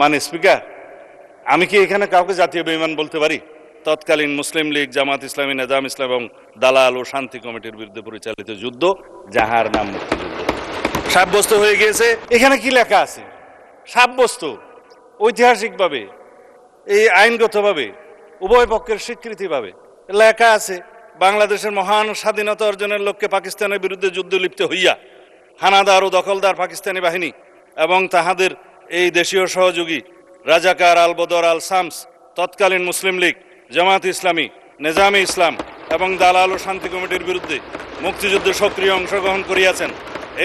মানে স্পিকার, আমি কি এখানে কাউকে জাতীয় বেঈমান বলতে পারি? তৎকালীন মুসলিম লীগ, জামাত ইসলামী, নিজাম ইসলাম এবং দালাল ও শান্তি কমিটির বিরুদ্ধে পরিচালিত যুদ্ধ, যাহার নাম মুক্তিযুদ্ধ, সাব্যস্ত হয়ে গিয়েছে। এখানে কি লেখা আছে? সাব্যস্ত, ঐতিহাসিকভাবে, এই আইনগতভাবে, উভয় পক্ষের স্বীকৃতিভাবে লেখা আছে, বাংলাদেশের মহান স্বাধীনতা অর্জনের লক্ষ্যে পাকিস্তানের বিরুদ্ধে যুদ্ধ লিপ্ত হইয়া হানাদার ও দখলদার পাকিস্তানি বাহিনী এবং তাহাদের এই দেশীয় সহযোগী রাজাকার আল বদর আল শামস, তৎকালীন মুসলিম লীগ, জামাত ইসলামী, নিজামে ইসলাম এবং দালাল ও শান্তি কমিটির বিরুদ্ধে মুক্তিযুদ্ধে সক্রিয় অংশগ্রহণ করিয়াছেন।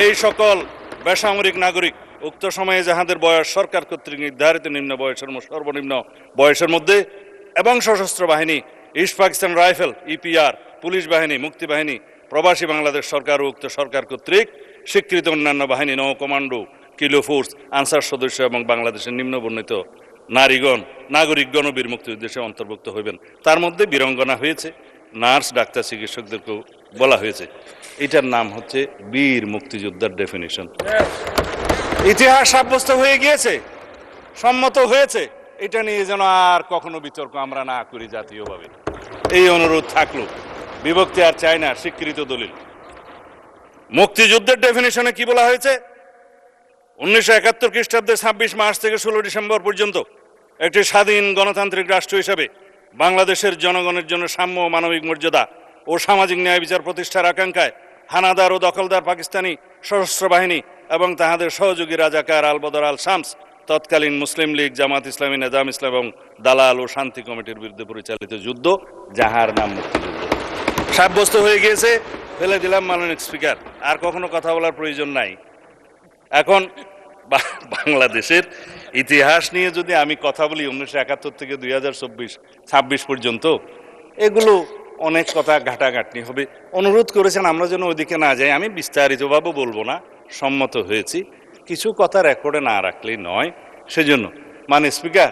এই সকল বেসামরিক নাগরিক উক্ত সময়ে যাহাদের বয়স সরকার কর্তৃক নির্ধারিত নিম্ন বয়সের সর্বনিম্ন বয়সের মধ্যে এবং সশস্ত্র বাহিনী, east Pakistan rifle, EPR, police বাহিনী, মুক্তি বাহিনী, প্রবাসী বাংলাদেশ সরকার ও উক্ত সরকার কর্তৃক স্বীকৃত অন্যান্য বাহিনী, নৌ কমান্ডো, কিলো ফোর্স, আনসার সদস্য এবং বাংলাদেশের নিম্নবর্ণিত নারীগণ, নাগরিকগণ ও বীর মুক্তিযুদ্ধে অন্তর্ভুক্ত হইবেন। তার মধ্যে বীরঙ্গনা হয়েছে, নার্স, ডাক্তার, চিকিৎসকদেরকেও বলা হয়েছে। এটার নাম হচ্ছে বীর মুক্তিযোদ্ধার ডেফিনিশন। ইতিহাস সাব্যস্ত হয়ে গিয়েছে, সম্মত হয়েছে। এটা নিয়ে যেন আর কখনো বিতর্ক আমরা না করি জাতীয়ভাবে, এই অনুরোধ থাকলো। বিভক্তি আর চাই না, স্বীকৃত দলিল। মুক্তিযুদ্ধের ডেফিনিশনে কি বলা হয়েছে? 1971 খ্রিস্টাব্দের 26 মার্চ থেকে 16 ডিসেম্বর পর্যন্ত একটি স্বাধীন গণতান্ত্রিক রাষ্ট্র হিসাবে বাংলাদেশের জনগণের জন্য সাম্য, মানবিক মর্যাদা ও সামাজিক ন্যায় বিচার প্রতিষ্ঠার আকাঙ্ক্ষায় হানাদার ও দখলদার পাকিস্তানি সশস্ত্র বাহিনী এবং তাহাদের সহযোগী রাজাকার আল বদর আল শামস, তৎকালীন মুসলিম লীগ, জামাত ইসলামী, নিজাম ইসলাম এবং দালাল ও শান্তি কমিটির বিরুদ্ধে পরিচালিত যুদ্ধ, যাহার নাম মুক্তিযুদ্ধ, সাব্যস্ত হয়ে গিয়েছে। ফেলে দিলাম মাননীয় স্পিকার, আর কখনো কথা বলার প্রয়োজন নাই। এখন বাংলাদেশের ইতিহাস নিয়ে যদি আমি কথা বলি 1971 থেকে 2026 পর্যন্ত, এগুলো অনেক কথা ঘাটাঘাটনি হবে। অনুরোধ করেছেন আমরা যেন ওইদিকে না যাই। আমি বিস্তারিতভাবে বলবো না, সম্মত হয়েছি। কিছু কথা রেকর্ডে না রাখলেই নয়, সেজন্য মানে স্পিকার,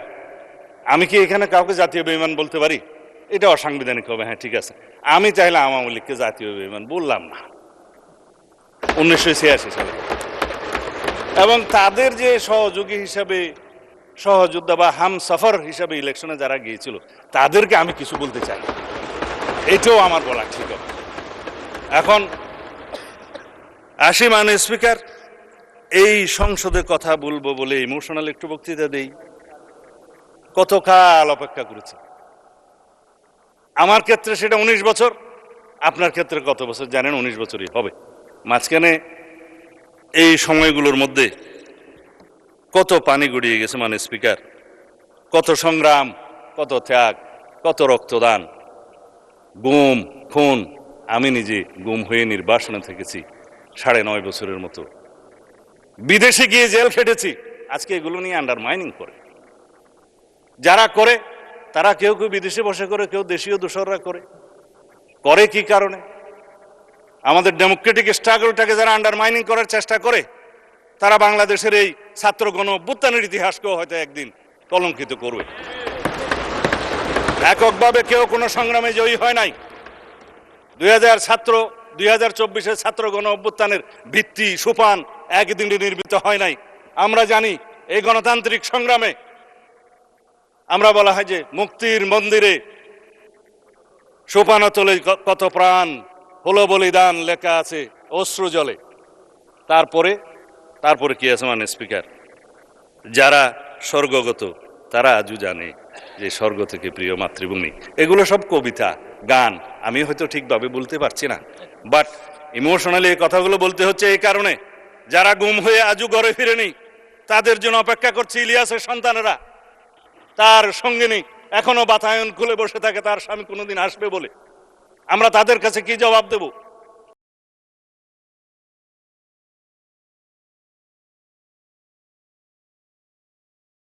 আমি কি এখানে কাউকে জাতীয় বেঈমান বলতে পারি? এটা অসাংবিধানিক হবে। হ্যাঁ, ঠিক আছে, আমি চাইলে আওয়ামী লীগকে জাতীয় বেঈমান বললাম না 1986 সালে, এবং তাদের যে সহযোগী হিসাবে, সহযোদ্ধা বা হামসফর হিসাবে ইলেকশনে যারা গিয়েছিল, তাদেরকে আমি কিছু বলতে চাই, এটাও আমার বলা ঠিক হবে। এখন আসি মানে স্পিকার, এই সংসদে কথা বলবো বলে ইমোশনাল একটু বক্তৃতা দেই। কতকাল অপেক্ষা করেছি। আমার ক্ষেত্রে সেটা 19 বছর, আপনার ক্ষেত্রে কত বছর জানেন? 19 বছরই হবে। মাঝখানে এই সময়গুলোর মধ্যে কত পানি গড়িয়ে গেছে মানে স্পিকার, কত সংগ্রাম, কত ত্যাগ, কত রক্তদান, গুম, খুন। আমি নিজে গুম হয়ে নির্বাসনে থেকেছি 9.5 বছরের মতো, বিদেশে গিয়ে জেল খেটেছি। আজকে এগুলো নিয়ে আন্ডারমাইনিং করে যারা করে, তারা কেউ কেউ বিদেশে বসে করে, কেউ দেশীয় দোসররা করে কি কারণে? আমাদের ডেমোক্রেটিক স্ট্রাগলটাকে যারা আন্ডারমাইনিং করার চেষ্টা করে, তারা বাংলাদেশের এই ছাত্র গণ অভ্যুত্থানের ইতিহাসকেও হয়তো একদিন কলঙ্কিত করবে। এককভাবে কেউ কোনো সংগ্রামে জয়ী হয় নাই। 2024-এর ছাত্র গণ অভ্যুত্থানের ভিত্তি সোপান একদিনে নির্মিত হয় নাই। আমরা জানি এই গণতান্ত্রিক সংগ্রামে আমরা বলা হয় যে মুক্তির মন্দিরে সোপানতলে কত প্রাণ হলো বলিদান লেখা আছে অশ্রু জলে। তারপরে কি আছে মানে স্পিকার, যারা স্বর্গগত তারা আজও জানে যে স্বর্গ থেকে প্রিয় মাতৃভূমি। এগুলো সব কবিতা, গান, আমি হয়তো ঠিকভাবে বলতে পারছি না, বাট ইমোশনালি এই কথাগুলো বলতে হচ্ছে এই কারণে, যারা গুম হয়ে আজও ঘরে ফিরেনি, তাদের জন্য অপেক্ষা করছে ইলিয়াসের সন্তানেরা। তার সঙ্গিনী এখনো বাতায়ন খুলে বসে থাকে, তার স্বামী কোনোদিন আসবে বলে। আমরা তাদের কাছে কি জবাব দেব?